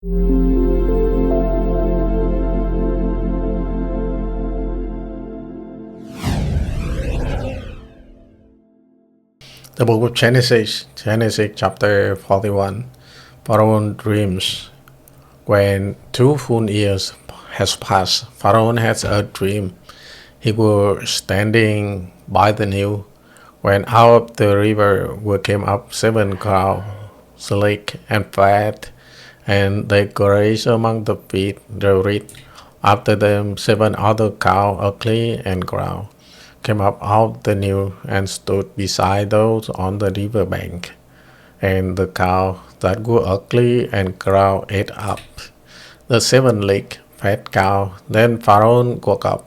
The book of Genesis chapter 41. Pharaoh dreams. When 2 full years has passed, Pharaoh has a dream. He was standing by the Nile, when out of the river came up 7 cows, sleek and fat, and they grazed among the feet therein. After them 7 other cows, ugly and ground, came up out the Nile and stood beside those on the river bank. And the cow that were ugly and ground ate up the 7 legged fat cow. Then Pharaoh woke up.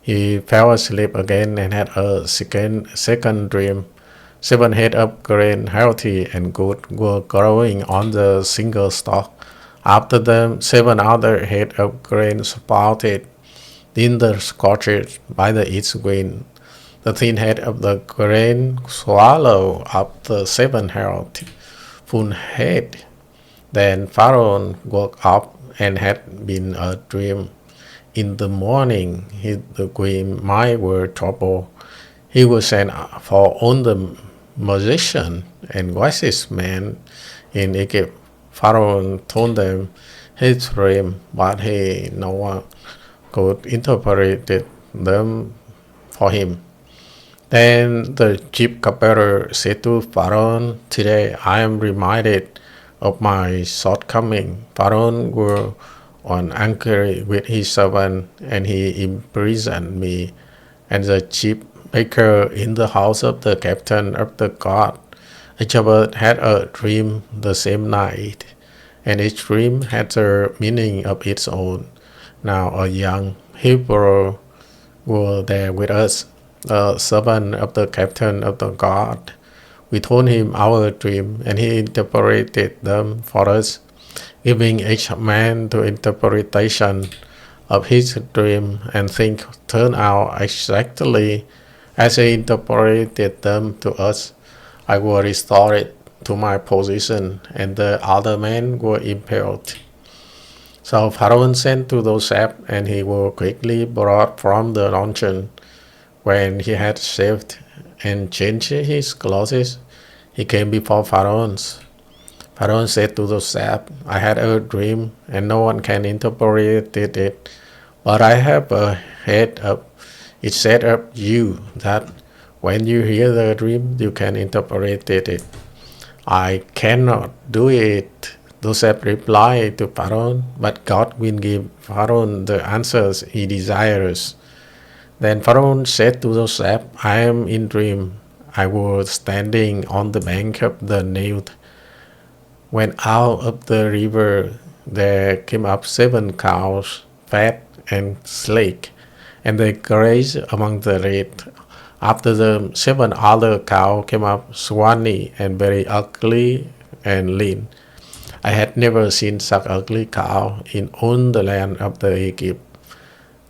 He fell asleep again and had a second dream. 7 heads of grain, healthy and good, were growing on the single stalk. After them 7 other heads of grain sprouted in the scorched by the east wind. The thin head of the grain swallowed up the 7 healthful head. Then Pharaoh woke up and had been a dream. In the morning his dream mind were troubled. He was sent for all the magicians and wisest men in Egypt. Pharaoh told them his dream, but no one could interpret them for him. Then the chief cupbearer said to Pharaoh, "Today I am reminded of my shortcoming." Pharaoh was angry with his servant, and he imprisoned me and the chief baker in the house of the captain of the guard. Each of us had a dream the same night, and each dream had a meaning of its own. Now a young Hebrew was there with us, a servant of the captain of the guard. We told him our dream, and he interpreted them for us, giving each man the interpretation of his dream, and things turned out exactly as he interpreted them to us. I was restored to my position, and the other men were impaled. So Pharaoh sent to Joseph, and he was quickly brought from the dungeon. When he had shaved and changed his clothes, he came before Pharaoh. Pharaoh said to Joseph, "I had a dream, and no one can interpret it. But I have a head up. It said of you that when you hear the dream, you can interpret it." "I cannot do it," Joseph replied to Pharaoh, "but God will give Pharaoh the answers he desires." Then Pharaoh said to Joseph, "I am in dream. I was standing on the bank of the Nile, when out of the river there came up 7 cows, fat and sleek, and they grazed among the reed. After them 7 other cows came up, scrawny and very ugly and lean. I had never seen such ugly cow in all the land of the Egypt.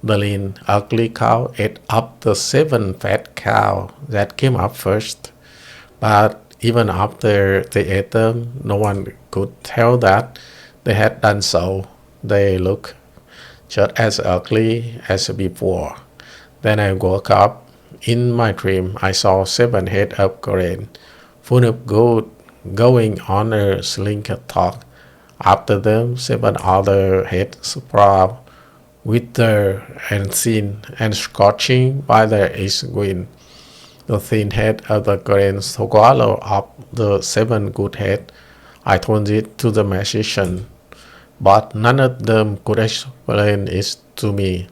The lean, ugly cow ate up the 7 fat cows that came up first. But even after they ate them, no one could tell that they had done so. They looked just as ugly as before. Then I woke up. In my dream, I saw 7 heads of grain, full of gold, going on a slingshot. After them 7 other heads sprout, withered and thin and scorching by the east wind. The thin head of the grain swallowed up the 7 good heads. I told it to the magician, but none of them could explain it to me.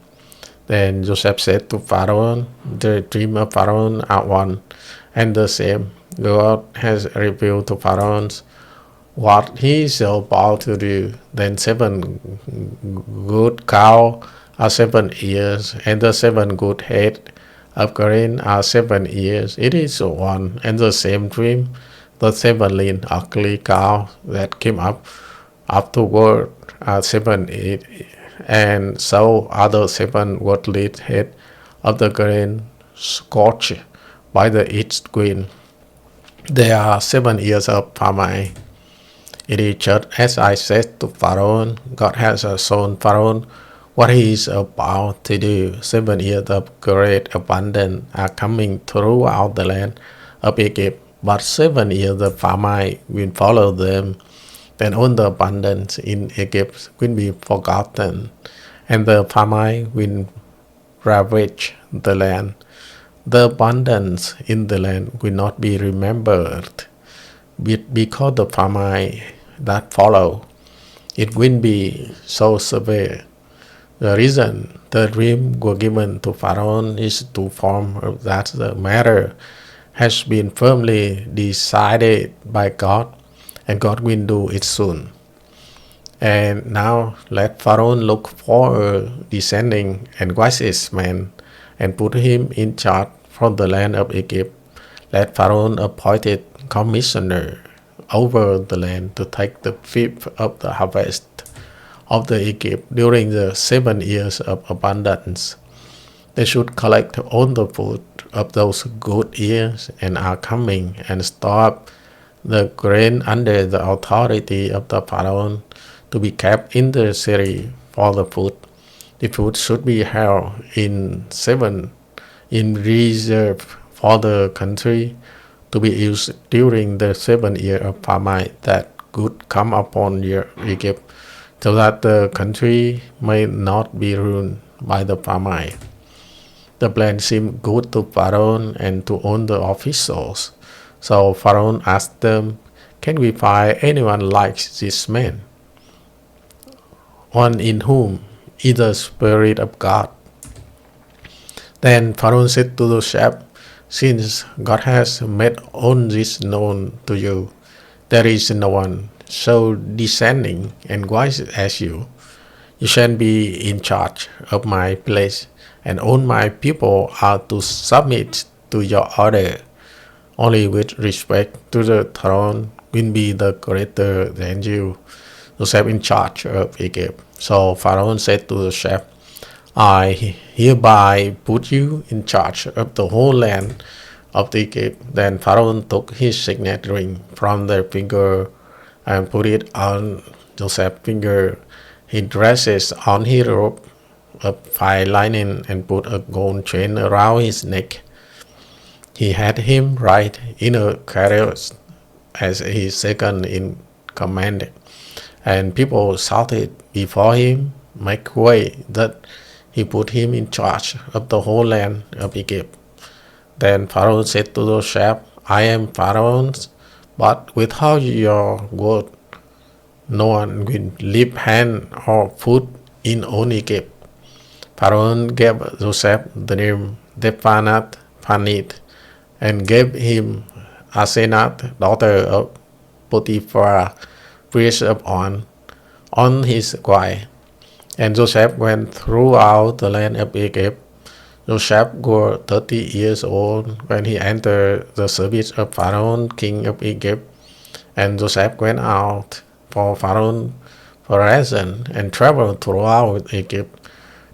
Then Joseph said to Pharaoh, "The dream of Pharaoh are one and the same. God has revealed to Pharaoh what he is about to do." Then 7 good cows are 7 years, and the 7 good heads of grain are 7 years. It is one and the same dream. The 7 lean, ugly cows that came up afterward are 7, and so are the 7 worthless heads of the grain scorched by the east wind. There are 7 years of famine It is just as I said to Pharaoh, God has shown Pharaoh what he is about to do. 7 years of great abundance are coming throughout the land of Egypt, but 7 years of famine will follow them. Then all the abundance in Egypt will be forgotten, and the famine will ravage the land. The abundance in the land will not be remembered, because the famine that follow, it will be so severe. The reason the dream were given to Pharaoh is to form that the matter has been firmly decided by God, and God will do it soon. And now let Pharaoh look for a descending and wisest man and put him in charge from the land of Egypt. Let Pharaoh appoint a commissioner over the land to take the fifth of the harvest of the Egypt during the 7 years of abundance. They should collect all the food of those good years and are coming and store up the grain under the authority of the Pharaoh to be kept in the city for the food. The food should be held in reserve for the country to be used during the 7 years of famine that could come upon Egypt, so that the country may not be ruined by the famine. The plan seemed good to Pharaoh and to all the officials. So Pharaoh asked them, "Can we find anyone like this man? One in whom is the Spirit of God?" Then Pharaoh said to the shepherd, "Since God has made all this known to you, there is no one so discerning and wise as you. You shall be in charge of my place, and all my people are to submit to your order. Only with respect to the throne will be the greater than you, Joseph in charge of Egypt." So Pharaoh said to the shepherd, "I hereby put you in charge of the whole land of Egypt." Then Pharaoh took his signet ring from their finger and put it on Joseph's finger. He dresses on his robe of fine linen and put a gold chain around his neck. He had him ride in a carriage as his second in command, and people shouted before him, "Make way!" That he put him in charge of the whole land of Egypt. Then Pharaoh said to the shepherd, "I am Pharaoh's, but without your word, no one will lift hand or foot in all Egypt." Pharaoh gave Joseph the name Dephanath Panit, and gave him Asenath, daughter of Potiphar, priest of On his wife. And Joseph went throughout the land of Egypt. Joseph was 30 years old when he entered the service of Pharaoh, king of Egypt. And Joseph went out for Pharaoh for ransom and traveled throughout Egypt.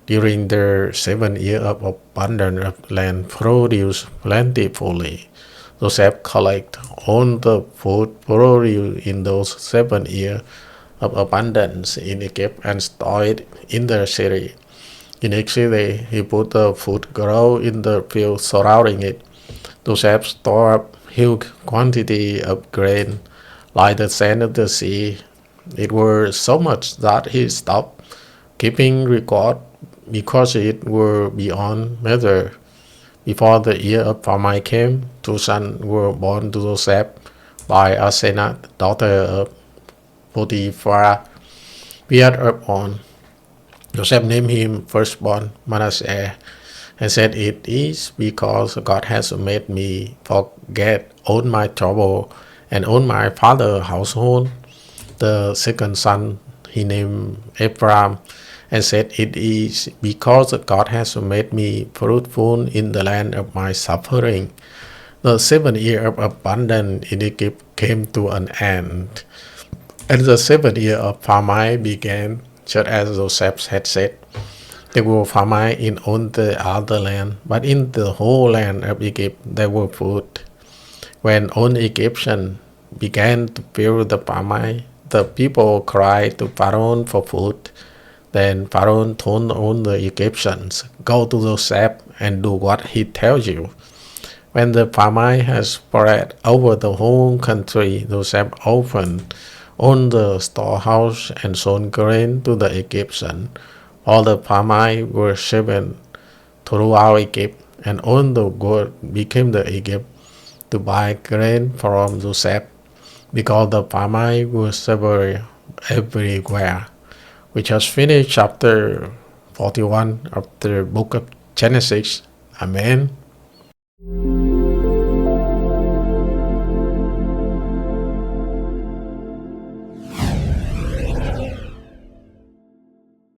During the 7 years of abundance of land produced plentifully, Joseph collected all the food produced in those 7 years of abundance in Egypt and stored it in the city. In each city, he put the food grow in the field surrounding it. Joseph stored up huge quantity of grain, like the sand of the sea. It was so much that he stopped keeping record because it were beyond measure. Before the year of famine came, 2 sons were born to Joseph by Asenath, daughter of Potiphar, priest of On. Joseph named him firstborn Manasseh, and said, "It is because God has made me forget all my trouble and all my father's household." The second son he named Ephraim, and said, "It is because God has made me fruitful in the land of my suffering." The 7 years of abundance in Egypt came to an end, and the 7 years of famine began, just as Joseph had said. There were famine in all the other land, but in the whole land of Egypt there were food. When all Egyptians began to feel the famine, the people cried to Pharaoh for food. Then Pharaoh told all the Egyptians, "Go to Joseph and do what he tells you." When the famine has spread over the whole country, Joseph opened all the storehouse and sold grain to the Egyptians. All the famine were shipped throughout Egypt, and all the world became the Egypt to buy grain from Joseph, because the famine was severe everywhere. We just finished chapter 41 of the book of Genesis. Amen.